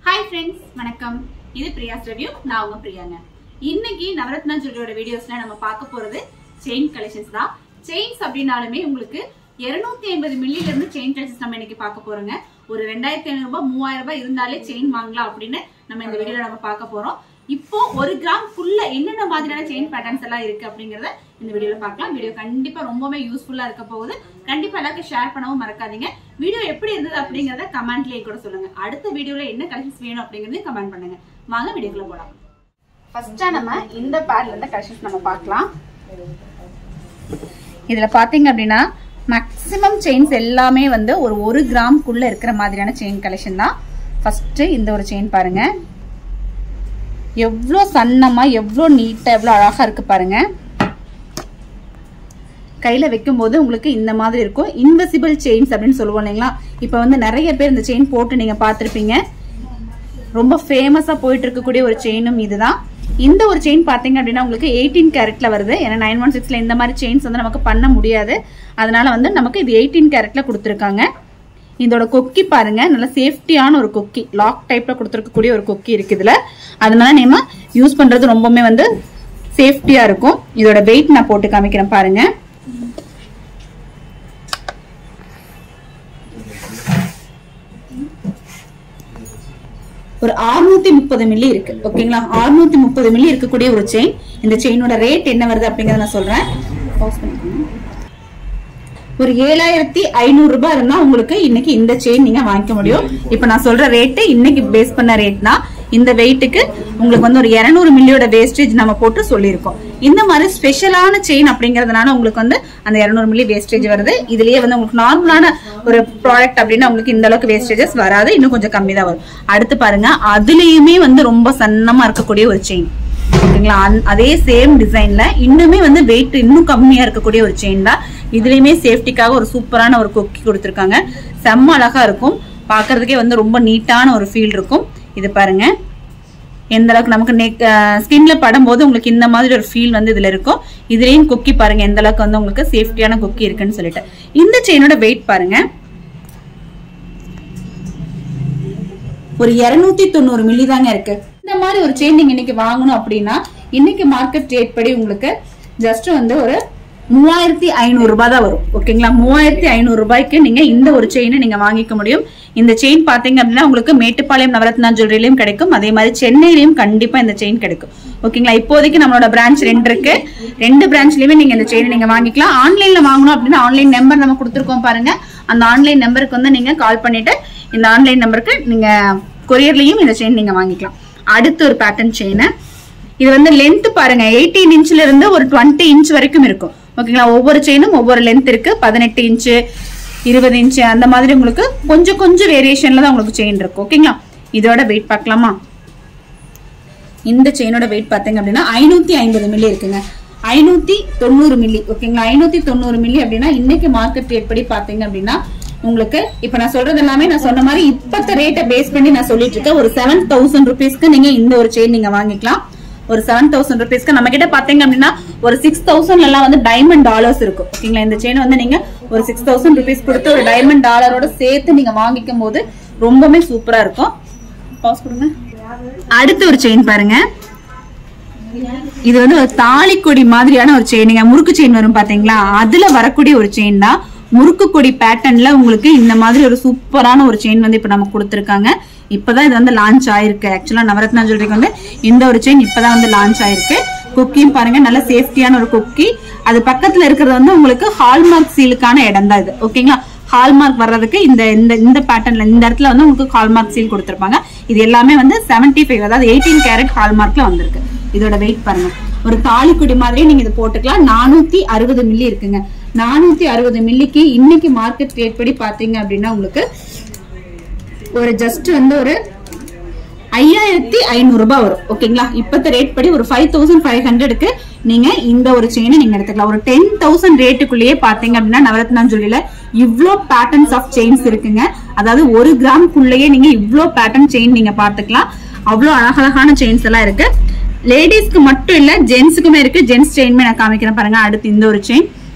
Hi friends, வணக்கம். இது பிரியாஸ் review. நான் உங்க பிரியாங்க. இன்னைக்கு நவரத்னா ஜுவல்லரியோட வீடியோஸ்ல நம்ம பார்க்க போறது செயின் கலெக்ஷன்ஸ் தான். செயின்ஸ் அப்படினாலுமே உங்களுக்கு 250 மில்லில இருந்து செயின் கலெக்ஷன்ஸ் நம்ம இன்னைக்கு பார்க்க போறோங்க. ஒரு 2500 ரூபாய் 3000 ரூபாய் இருந்தாலே செயின் வாங்கலாம் அப்படின்னு நம்ம இந்த வீடியோல நம்ம பார்க்க போறோம். இப்போ 1 கிராம் குள்ள என்னென்ன மாதிரியான செயின் பேட்டர்ன்ஸ் எல்லாம் இருக்கு அப்படிங்கறத இந்த வீடியோல பார்க்கலாம். வீடியோ கண்டிப்பா ரொம்பவே யூஸ்ஃபுல்லா இருக்க போகுது. கண்டிப்பா எல்லாருக்கும் ஷேர் பண்ணவும் மறக்காதீங்க. வீடியோ எப்படி இருந்தது அப்படிங்கறத கமெண்ட்லயே கூட சொல்லுங்க. அடுத்த வீடியோல என்ன கலெக்ஷன்ஸ் வேணும் அப்படிங்கறதை கமெண்ட் பண்ணுங்க. வாங்க வீடியோக்குள்ள போலாம். ஃபர்ஸ்டா நம்ம இந்த பேட்ல இருந்து கலெக்ஷன்ஸ் நம்ம பார்க்கலாம். இதுல பாத்தீங்க அப்படின்னா மேக்ஸிமம் செயின்ஸ் எல்லாமே வந்து ஒரு 1 கிராம் குள்ள இருக்கிற மாதிரியான செயின் கலெக்ஷன் தான். ஃபர்ஸ்ட் இந்த ஒரு செயின் பாருங்க. எவ்வளோ சன்னமா எவ்வளோ நீட்டா எவ்வளோ அழகா இருக்கு பாருங்க. கையில வைக்கும் போது உங்களுக்கு இந்த மாதிரி இருக்கும். இன்விசிபிள் செயின்ஸ் அப்படின்னு சொல்லுவோம் இல்லைங்களா. இப்ப வந்து நிறைய பேர் இந்த செயின் போட்டு நீங்க பாத்திருப்பீங்க. ரொம்ப ஃபேமஸா போயிட்டு இருக்கக்கூடிய ஒரு செயினும் இதுதான். இந்த ஒரு செயின் பாத்தீங்க அப்படின்னா உங்களுக்கு 18 கேரட்ல வருது. ஏன்னா 916ல இந்த மாதிரி செயின்ஸ் வந்து நமக்கு பண்ண முடியாது. அதனால வந்து நமக்கு இது 18 கேரட்ல கொடுத்துருக்காங்க. இதோட கொக்கி பாருங்க, நல்ல சேஃப்டியான ஒரு கொக்கி, லாக் டைப்ல கொடுத்துருக்கக்கூடிய ஒரு கொக்கி இருக்கு இதுல. அதனால நம்ம யூஸ் பண்றது ரொம்பவுமே வந்து சேஃப்டியா இருக்கும். இதோட வெயிட் நான் போட்டு காமிக்கிறேன் பாருங்க. ஒரு 630 மில்லி இருக்கு. ஓகேங்களா, 630 மில்லி இருக்கக்கூடிய ஒரு செயின். இந்த செயினோட ரேட் என்ன வருது அப்படிங்கறத நான் சொல்றேன். ஒரு 7500 ரூபாய் இருந்தா உங்களுக்கு இன்னைக்கு இந்த செயின் நீங்க வாங்கிக்க முடியும். இப்ப நான் சொல்ற ரேட்டு இன்னைக்கு பேஸ் பண்ண ரேட் தான். இந்த வெயிட்டுக்கு உங்களுக்கு வந்து ஒரு 200 மில்லியோட வேஸ்டேஜ் நம்ம போட்டு சொல்லியிருக்கோம். இந்த மாதிரி ஸ்பெஷலான செயின் அப்படிங்கறதுனால உங்களுக்கு வந்து அந்த 200 மில்லி வேஸ்டேஜ் வருது. இதுலயே வந்து உங்களுக்கு நார்மலான ஒரு ப்ராடக்ட் அப்படின்னா உங்களுக்கு இந்த அளவுக்கு வேஸ்டேஜஸ் வராது, இன்னும் கொஞ்சம் கம்மி தான் வரும். அடுத்து பாருங்க, அதுலயுமே வந்து ரொம்ப சன்னமா இருக்கக்கூடிய ஒரு செயின். ஓகேங்களா, அதே சேம் டிசைன்ல இன்னுமே வந்து வெயிட் இன்னும் கம்மியா இருக்கக்கூடிய ஒரு செயின் தான். இதுலயுமே சேஃப்டிக்காக ஒரு சூப்பரான ஒரு கொக்கி கொடுத்துருக்காங்க. செம்ம அழகா இருக்கும், பாக்குறதுக்கே வந்து ரொம்ப நீட்டான ஒரு ஃபீல் இருக்கும். இது பாருங்க எந்த அளவுக்கு நமக்கு ஸ்கின்ல படும் போது உங்களுக்கு இந்த மாதிரி ஒரு ஃபீல் வந்து இதுல இருக்கும். இதுலயும் கொக்கி பாருங்க எந்த அளவுக்கு வந்து உங்களுக்கு சேஃப்டியான கொக்கி இருக்குன்னு சொல்லிட்டு. இந்த செயினோட வெயிட் பாருங்க, ஒரு 290 மில்லி தாங்க இருக்கு. இந்த மாதிரி ஒரு செயின் நீங்க இன்னைக்கு வாங்கணும் அப்படின்னா இன்னைக்கு மார்க்கெட் ரேட் படி உங்களுக்கு ஜஸ்ட் வந்து ஒரு 3500 ரூபாய் தான் வரும். ஓகேங்களா, 3500 ரூபாய்க்கு நீங்க இந்த ஒரு செயினை நீங்க வாங்கிக்க முடியும். இந்த செயின் பாத்தீங்க அப்படின்னா உங்களுக்கு மேட்டுப்பாளையம் நவரத்னா ஜுவல்லரியிலும் கிடைக்கும், அதே மாதிரி சென்னையிலயும் கண்டிப்பா இந்த செயின் கிடைக்கும். ஓகேங்களா, இப்போதைக்கு நம்மளோட பிரான்ச் 2 இருக்கு. 2 பிரான்ச்லயுமே நீங்க இந்த செயினை நீங்க வாங்கிக்கலாம். ஆன்லைன்ல வாங்கணும் அப்படின்னா ஆன்லைன் நம்பர் நம்ம கொடுத்துருக்கோம் பாருங்க. அந்த ஆன்லைன் நம்பருக்கு வந்து நீங்க கால் பண்ணிட்டு இந்த ஆன்லைன் நம்பருக்கு நீங்க கொரியர்லயும் இந்த செயின் நீங்க வாங்கிக்கலாம். அடுத்து ஒரு பேட்டர்ன் செயின். இது வந்து லென்த் பாருங்க, 18 இன்ச்ல இருந்து ஒரு 20 இன்ச் வரைக்கும் இருக்கும். ஓகேங்களா, ஒவ்வொரு செயினும் ஒவ்வொரு லென்த் இருக்கு. 18 இன்ச்சு 20 இன்ச்சு அந்த மாதிரி உங்களுக்கு கொஞ்சம் கொஞ்சம் வேரியேஷன்ல தான் உங்களுக்கு செயின் இருக்கு. ஓகேங்களா, இதோட வெயிட் பார்க்கலாமா. இந்த செயினோட வெயிட் பாத்தீங்க அப்படின்னா 550 மில்லி இருக்குங்க. 590 மில்லி. ஓகேங்களா, 590 மில்லி அப்படின்னா இன்னைக்கு மார்க்கெட் ரேட் படி பாத்தீங்க அப்படின்னா உங்களுக்கு இப்ப நான் சொல்றது எல்லாமே நான் சொன்ன மாதிரி இப்பத்த ரேட்டை பேஸ் பண்ணி நான் சொல்லிட்டு இருக்கேன். ஒரு 7000 ருபீஸ்க்கு நீங்க இந்த ஒரு செயின் நீங்க வாங்கிக்கலாம். ஒரு 7000 ருபீஸ்க்கு நம்ம கிட்ட பாத்தீங்க அப்படின்னா ஒரு 6000 எல்லாம் வந்து டைமண்ட் டாலர்ஸ் இருக்கும். ஓகேங்களா, இந்த செயின் வந்து நீங்க ஒரு 6000 ருபீஸ் கொடுத்து ஒரு டைமண்ட் டாலரோட சேர்த்து நீங்க வாங்கிக்கும் போது ரொம்பவே சூப்பரா இருக்கும். பாஸ் கொடுங்க. அடுத்த ஒரு செயின் பாருங்க. இது வந்து ஒரு தாலிக்கொடி மாதிரியான ஒரு செயின். முறுக்கு செயின் வரும் பாத்தீங்களா, அதுல வரக்கூடிய ஒரு செயின் தான். முறுக்கு கொடி பேட்டர்ன்ல உங்களுக்கு இந்த மாதிரி ஒரு சூப்பரான ஒரு செயின் வந்து இப்ப நமக்கு கொடுத்துருக்காங்க. இப்பதான் இது வந்து லான்ச் ஆயிருக்கு. ஆக்சுவலா நவரத்னா ஜுவல்லரிக்கு வந்து இந்த ஒரு செயின் இப்பதான் வந்து லான்ச் ஆயிருக்கு. கொக்கியும் பாருங்க, நல்ல சேஃப்டியான ஒரு கொக்கி. அது பக்கத்துல இருக்கிறது வந்து உங்களுக்கு ஹால்மார்க் சீலுக்கான இடம் தான் இது. ஓகேங்களா, ஹால்மார்க் வர்றதுக்கு இந்த இந்த பேட்டர்ன்ல இந்த இடத்துல வந்து உங்களுக்கு ஹால்மார்க் சீல் கொடுத்துருப்பாங்க. இது எல்லாமே வந்து 75 அதாவது 18 கேரட் ஹால்மார்க்ல வந்திருக்கு. இதோட வெயிட் பாருங்க, ஒரு தாலிக்குடி மாதிரி நீங்க இது போட்டுக்கலாம். 460 மில்லி இருக்குங்க. 460 மில்லிக்கு இன்னைக்கு மார்க்கெட் ரேட் படி பாத்தீங்க அப்படின்னா உங்களுக்கு ஒரு ஜஸ்ட் வந்து ஒரு 5500 ரூபாய் வரும். ஓகேங்களா, இப்பத்த ரேட் படி ஒரு 5500க்கு நீங்க இந்த ஒரு செயினை நீங்க எடுத்துக்கலாம். ஒரு 10,000 ரேட்டுக்குள்ளேயே பாத்தீங்க அப்படின்னா நவரத்னா ஜுவல்லரியில இவ்ளோ பேட்டர்ன்ஸ் ஆஃப் செயின்ஸ் இருக்குங்க. அதாவது 1 கிராம்க்குள்ளேயே நீங்க இவ்ளோ பேட்டர்ன் செயின் நீங்க பாத்துக்கலாம். அவ்வளவு அழகழகான செயின்ஸ் எல்லாம் இருக்கு. லேடிஸ்க்கு மட்டும் இல்ல, ஜென்ஸுக்குமே இருக்கு. ஜென்ஸ் செயினுமே நான் காமிக்கிறேன் பாருங்க. அடுத்து இந்த ஒரு செயின்,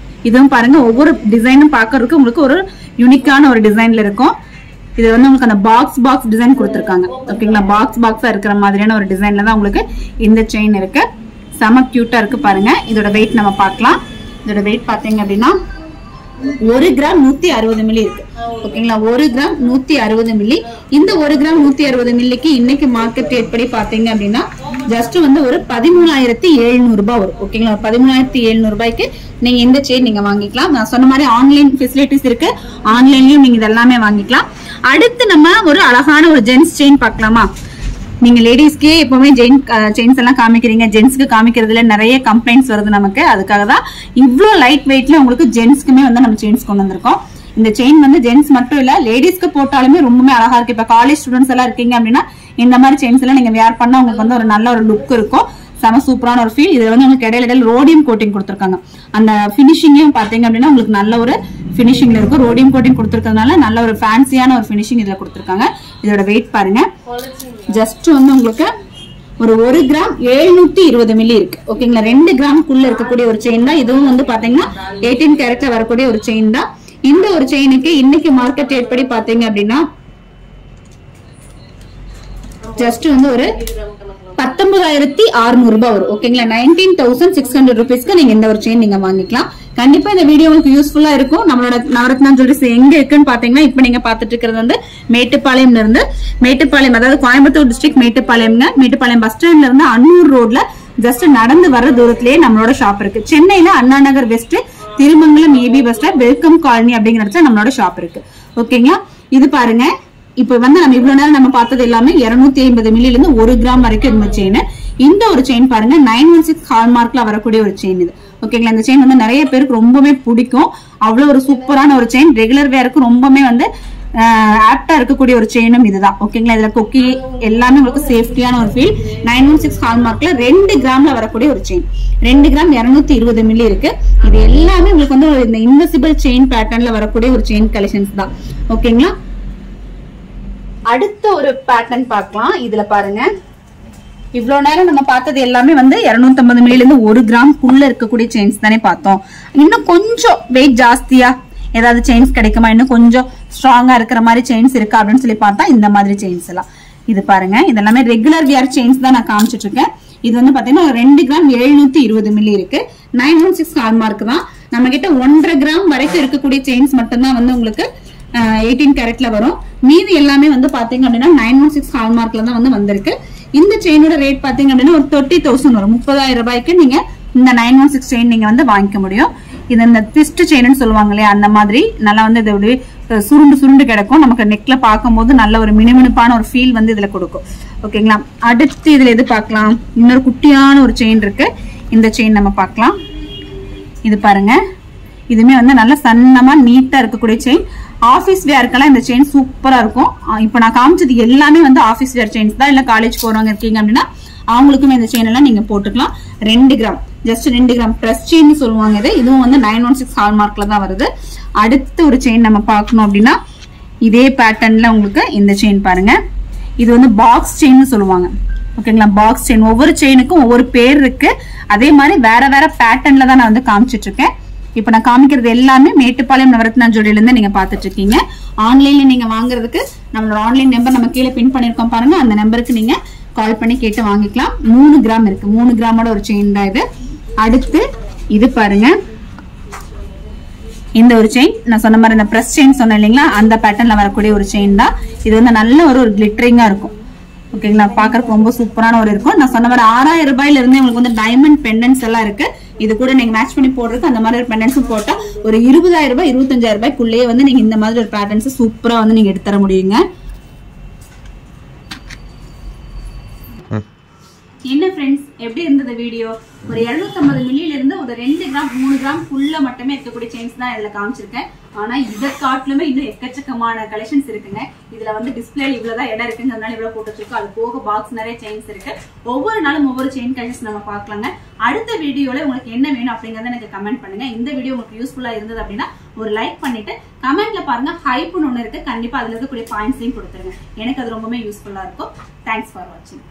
இதுவும் பாருங்க ஒவ்வொரு டிசைனும் பாக்குறதுக்கு உங்களுக்கு ஒரு யூனிக்கான ஒரு டிசைன்ல இருக்கும். இது வந்து உங்களுக்கு அந்த பாக்ஸ் டிசைன் கொடுத்துருக்காங்க. ஓகேங்களா, பாக்ஸா இருக்கிற மாதிரியான ஒரு டிசைன்ல தான் உங்களுக்கு இந்த செயின் இருக்கு. செம கியூட்டா இருக்கு பாருங்க. இதோட வெயிட் நம்ம பார்க்கலாம். இதோட வெயிட் பாத்தீங்க அப்படின்னா 1 கிராம் 160 மில்லி இருக்கு. ஓகேங்களா, 1 கிராம் 160 மில்லி. இந்த 1 கிராம் 160 மில்லிக்கு இன்னைக்கு மார்க்கெட் ரேட் படி பாத்தீங்க அப்படின்னா ஜஸ்ட் வந்து ஒரு 13,700 ரூபாய் வரும். ஓகேங்களா, 13,700 ரூபாய்க்கு நீங்க இந்த செயின் நீங்க வாங்கிக்கலாம். நான் சொன்ன மாதிரி ஆன்லைன் ஃபெசிலிட்டிஸ் இருக்கு, ஆன்லைன்லயும் நீங்க இதெல்லாமே வாங்கிக்கலாம். அடுத்து நம்ம ஒரு அழகான ஒரு ஜென்ஸ் செயின் பார்க்கலாமா? நீங்க லேடிஸ்க்கே எப்பவுமே செயின்ஸ் எல்லாம் காமிக்கிறீங்க, ஜென்ஸ்க்கு காமிக்கிறதுல நிறைய கம்ப்ளைண்ட்ஸ் வருது நமக்கு. அதுக்காக தான் இவ்வளோ லைட் வெயிட்ல உங்களுக்கு ஜென்ஸ்க்குமே வந்து நம்ம செயின்ஸ் கொண்டு வந்திருக்கோம். இந்த செயின் வந்து ஜென்ஸ் மட்டும் இல்ல, லேடிஸ்க்கு போட்டாலுமே ரொம்பவே அழகா இருக்கு. இப்ப காலேஜ் ஸ்டூடெண்ட்ஸ் எல்லாம் இருக்கீங்க அப்படின்னா இந்த மாதிரி செயின்ஸ் எல்லாம் நீங்க வேர் பண்ணா உங்களுக்கு வந்து ஒரு நல்ல ஒரு லுக் இருக்கும். செம சூப்பரான ஒரு ஃபீல். இதுல வந்து உங்களுக்கு இடையில ரோடியம் கோட்டிங் கொடுத்துருக்காங்க. அந்த பினிஷிங்கையும் பாத்தீங்க அப்படின்னா உங்களுக்கு நல்ல ஒரு பினிஷிங்ல இருக்கும். ரோடியம் கோட்டிங் கொடுத்துருக்கிறதுனால நல்ல ஒரு ஃபேன்சியான ஒரு பினிஷிங் இதுல கொடுத்துருக்காங்க. இதோட வெயிட் பாருங்க, ஜஸ்ட் வந்து உங்களுக்கு ஒரு 1 கிராம் 720 மில்லி இருக்கு. ஓகேங்களா, 2 கிராம்க்குள்ள இருக்கக்கூடிய ஒரு செயின் தான். இதுவும் வந்து பாத்தீங்கன்னா 18 கேரட்ல வரக்கூடிய ஒரு செயின் தான். இந்த ஒரு செயினுக்கு இன்னைக்கு மார்க்கெட் ரேட் படி பாத்தீங்க அப்படின்னா ஜஸ்ட் வந்து ஒரு 19,600 ரூபாய் வரும். ஓகேங்களா, 19,600 ருபீஸ்க்கு நீங்க இந்த ஒரு செயின் நீங்க வாங்கிக்கலாம். கண்டிப்பா இந்த வீடியோ உங்களுக்கு யூஸ்ஃபுல்லா இருக்கும். நம்மளோட நவரத்னா ஜுவல்லர்ஸ் எங்க இருக்குன்னு பாத்தீங்கன்னா இப்ப நீங்க பாத்துட்டு இருக்கிறது வந்து மேட்டுப்பாளையம்ல இருந்து, மேட்டுப்பாளையம் அதாவது கோயம்புத்தூர் டிஸ்ட்ரிக்ட் மேட்டுப்பாளையம்ங்க. மேட்டுப்பாளையம் பஸ் ஸ்டாண்ட்ல இருந்து அன்னூர் ரோட்ல ஜஸ்ட் நடந்து வர தூரத்திலேயே நம்மளோட ஷாப் இருக்கு. சென்னையில Anna Nagar west Thirumangalam AP bus stand welcome colony அப்படிங்கிற இடத்துல நம்மளோட ஷாப் இருக்கு. ஓகேங்களா, இது பாருங்க. இப்ப வந்து நம்ம இவ்வளவு நேரம் நம்ம பார்த்தது எல்லாமே 250 மில்லில இருந்து 1 கிராம் வரைக்கும் இந்த செயின். இந்த ஒரு செயின் பாருங்க 916 ஹால்மார்க்ல வரக்கூடிய ஒரு செயின் இது. ஓகேங்களா, இந்த செயின் வந்து நிறைய பேருக்கு ரொம்பவே பிடிக்கும். அவ்வளவு ஒரு சூப்பரான ஒரு செயின். ரெகுலர் வேருக்கு ரொம்பவே வந்து ஆப்டா இருக்கக்கூடிய ஒரு செயினும் இதுதான். ஓகேங்களா, இதுல கொக்கி எல்லாமே உங்களுக்கு சேஃப்டியான ஒரு ஃபீல். 916 ஹால்மார்க்ல 2 கிராம்ல வரக்கூடிய ஒரு செயின். 2 கிராம் 220 மில்லி இருக்கு. இது எல்லாமே உங்களுக்கு வந்து இந்த இன்விசிபிள் செயின் பேட்டர்ன்ல வரக்கூடிய ஒரு செயின் கலெக்ஷன்ஸ் தான். ஓகேங்களா, அடுத்த ஒரு பேட்டர்ன் பார்க்கலாம். இதுல பாருங்க, இவ்வளவு நேரம் நம்ம பார்த்தது எல்லாமே வந்து 250 மில்லில இருந்து 1 கிராம்க்குள்ள இருக்கக்கூடிய செயின்ஸ் தானே பார்த்தோம். இன்னும் கொஞ்சம் வெயிட் ஜாஸ்தியா ஏதாவது செயின்ஸ் கிடைக்குமா, இன்னும் கொஞ்சம் ஸ்ட்ராங்கா இருக்கிற மாதிரி செயின்ஸ் இருக்கா அப்படின்னு சொல்லி பார்த்தா இந்த மாதிரி செயின்ஸ் எல்லாம் இது பாருங்க. இதெல்லாமே ரெகுலர் வியர் செயின்ஸ் தான் நான் காமிச்சிட்டு இருக்கேன். இது வந்து பாத்தீங்கன்னா 2 கிராம் 720 மில்லி இருக்கு. 916 ஹால்மார்க் தான். நம்ம கிட்ட 1.5 கிராம் வரைக்கும் இருக்கக்கூடிய செயின்ஸ் மட்டும்தான் வந்து உங்களுக்கு 18 கேரட்ல வரும். மீதி எல்லாமே வந்து பாத்தீங்க அப்படின்னா 916 ஹால்மார்க்ல தான் வந்து வந்திருக்கு. இந்த செயினோட ரேட் பாத்தீங்க அப்படின்னா ஒரு 30,000 வரும். 30,000 ரூபாய்க்கு நீங்க இந்த 916 செயின் நீங்க வந்து வாங்கிக்க முடியும். இது இந்த ட்விஸ்ட் செயின்னு சொல்லுவாங்க இல்லையா, அந்த மாதிரி நல்லா வந்து இது சுருண்டு கிடக்கும். நமக்கு நெக்ல பார்க்கும்போது நல்ல ஒரு மினுமினுப்பான ஒரு ஃபீல் வந்து இதுல கொடுக்கும். ஓகேங்களா, அடுத்து இதுல எது பார்க்கலாம்? இன்னொரு குட்டியான ஒரு செயின் இருக்கு. இந்த செயின் நம்ம பார்க்கலாம். இது பாருங்க, இதுமே வந்து நல்ல சன்னமா நீட்டா இருக்கக்கூடிய செயின். ஆபீஸ் வேர்க்கெல்லாம் இந்த செயின் சூப்பரா இருக்கும். இப்ப நான் காமிச்சது எல்லாமே வந்து ஆபீஸ் வேர் செயின்ஸ் தான். இல்ல காலேஜ் போறவங்க இருக்கீங்க அப்படின்னா அவங்களுக்குமே இந்த செயின் எல்லாம் நீங்க போட்டுக்கலாம். 2 gram just 2 gram press chain சொல்லுவாங்க. இதுவும் வந்து 916 ஹால்மார்க்ல தான் வருது. அடுத்த ஒரு செயின் நம்ம பார்க்கணும் அப்படின்னா இதே பேட்டர்ன்ல உங்களுக்கு இந்த செயின் பாருங்க. இது வந்து பாக்ஸ் செயின் சொல்லுவாங்க. ஓகேங்களா, பாக்ஸ் செயின். ஒவ்வொரு செயினுக்கும் ஒவ்வொரு பேர் இருக்கு. அதே மாதிரி வேற வேற பேட்டர்ன்ல தான் நான் வந்து காமிச்சிட்டு இருக்கேன். இப்ப நான் காமிக்கிறது எல்லாமே மேட்டுப்பாளையம் நவரத்னா ஜுவல்லரில இருந்து நீங்க பாத்துட்டு இருக்கீங்க. ஆன்லைன்ல நீங்க வாங்குறதுக்கு நம்மளோட ஆன்லைன் நம்பர் நம்ம கீழே பின் பண்ணிருக்கோம் பாருங்க. அந்த நம்பருக்கு நீங்க கால் பண்ணி கேட்டு வாங்கிக்கலாம். 3 கிராம் இருக்கு. 3 கிராமோட ஒரு செயின் தான் இது. அடுத்து இது பாருங்க, இந்த ஒரு செயின் நான் சொன்ன மாதிரி இந்த பிரஸ் செயின் சொன்னேன் இல்லைங்களா, அந்த பேட்டர்ன்ல வரக்கூடிய ஒரு செயின் தான். இது வந்து நல்ல ஒரு கிளிட்டரிங்கா இருக்கும். ஓகேங்களா, பாக்குறதுக்கு ரொம்ப சூப்பரான ஒரு இருக்கும். நான் சொன்ன மாதிரி 6,000 ரூபாயில இருந்து உங்களுக்கு வந்து டைமண்ட் பெண்டன்ஸ் எல்லாம் இருக்கு. இது கூட நீங்க மேட்ச் பண்ணி போடுறதுக்கு அந்த மாதிரி ஒரு பெண்டன்ஸும் போட்டா ஒரு 20,000 ரூபாய் 25,000 ரூபாய்க்குள்ளேயே வந்து நீங்க இந்த மாதிரி ஒரு பேட்டர்ன்ஸ் சூப்பரா வந்து நீங்க எடுத்து தர முடியுங்க. என்ன ஃப்ரெண்ட்ஸ், எப்படி இருந்தது வீடியோ? ஒரு 250 மில்லியில இருந்து ஒரு 2 கிராம் 3 கிராம் குள்ள மட்டுமே இருக்கக்கூடிய செயின்ஸ் தான் இதுல காமிச்சிருக்கேன். ஆனா இதை காட்டிலுமே இன்னும் எக்கச்சக்கமான கலெக்ஷன்ஸ் இருக்குங்க. இதுல வந்து டிஸ்பிளே இவ்வளவுதான் இடம் இருக்குங்கிறதுனால இவ்வளவு போட்டு வச்சிருக்கோம். அது போக பாக்ஸ் நிறைய செயின்ஸ் இருக்கு. ஒவ்வொரு நாளும் ஒவ்வொரு செயின் கலெக்ஷன்ஸ் நம்ம பார்க்கலாங்க. அடுத்த வீடியோல உங்களுக்கு என்ன வேணும் அப்படிங்கறத எனக்கு கமெண்ட் பண்ணுங்க. இந்த வீடியோ உங்களுக்கு யூஸ்ஃபுல்லா இருந்தது அப்படின்னா ஒரு லைக் பண்ணிட்டு கமெண்ட்ல பாருங்க ஹைப்னு ஒண்ணு இருக்கு. கண்டிப்பா அதுல இருக்கக்கூடிய பாயிண்ட்ஸையும் கொடுத்துருங்க. எனக்கு அது ரொம்பவே யூஸ்ஃபுல்லா இருக்கும். தேங்க்ஸ் ஃபார் வாட்சிங்.